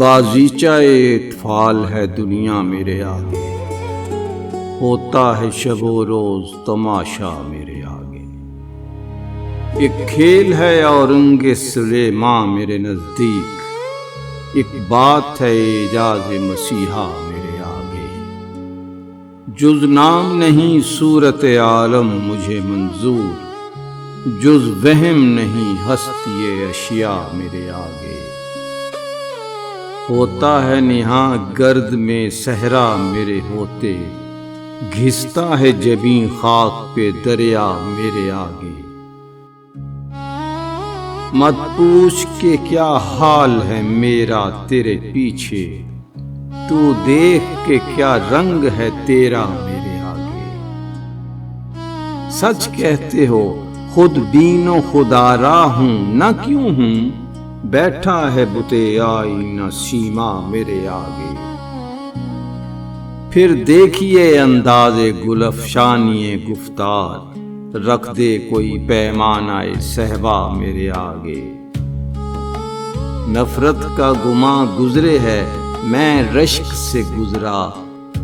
بازیچہ اطفال ہے دنیا میرے آگے، ہوتا ہے شب و روز تماشا میرے آگے۔ ایک کھیل ہے اورنگ سلیماں میرے نزدیک، ایک بات ہے اعجاز مسیحا میرے آگے۔ جز نام نہیں صورت عالم مجھے منظور، جز وہم نہیں ہستی اشیاء میرے آگے۔ ہوتا ہے نہاں گرد میں صحرا میرے ہوتے، گھستا ہے جبیں خاک پہ دریا میرے آگے۔ مت پوچھ کہ کیا حال ہے میرا تیرے پیچھے، تو دیکھ کہ کیا رنگ ہے تیرا میرے آگے۔ سچ کہتے ہو خود بین و خودآرا ہوں، نہ کیوں ہوں، بیٹھا ہے بت آئینہ سیما میرے آگے۔ پھر دیکھیے انداز گل افشانی گفتار، رکھ دے کوئی پیمانہ صہبا میرے آگے۔ نفرت کا گماں گزرے ہے میں رشک سے گزرا،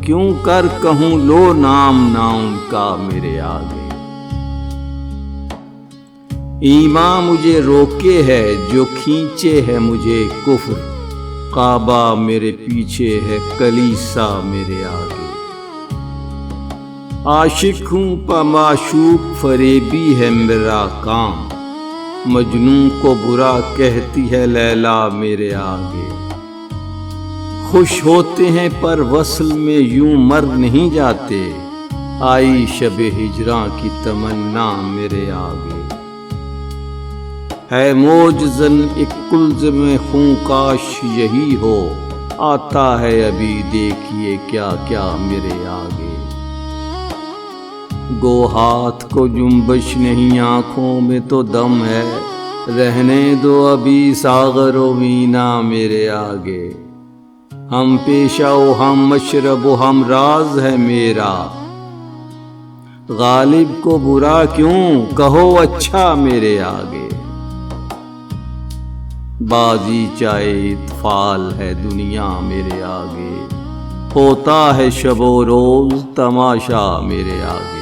کیوں کر کہوں لو نام نہ ان کا میرے آگے۔ ایمان مجھے روکے ہے جو کھینچے ہے مجھے کفر، کعبہ میرے پیچھے ہے کلیسا میرے آگے۔ عاشق ہوں پا معشوق فریبی ہے میرا کام، مجنوں کو برا کہتی ہے لیلا میرے آگے۔ خوش ہوتے ہیں پر وصل میں یوں مر نہیں جاتے، آئی شب ہجراں کی تمنا میرے آگے۔ ہے موجزن ایک کلز میں خوں کاش یہی ہو، آتا ہے ابھی دیکھیے کیا کیا میرے آگے۔ گو ہاتھ کو جنبش نہیں آنکھوں میں تو دم ہے، رہنے دو ابھی ساغر و وینا میرے آگے۔ ہم پیشہ و ہم مشرب و ہم راز ہے میرا، غالب کو برا کیوں کہو اچھا میرے آگے۔ بازیچہ اطفال ہے دنیا میرے آگے، ہوتا ہے شب و روز تماشا میرے آگے۔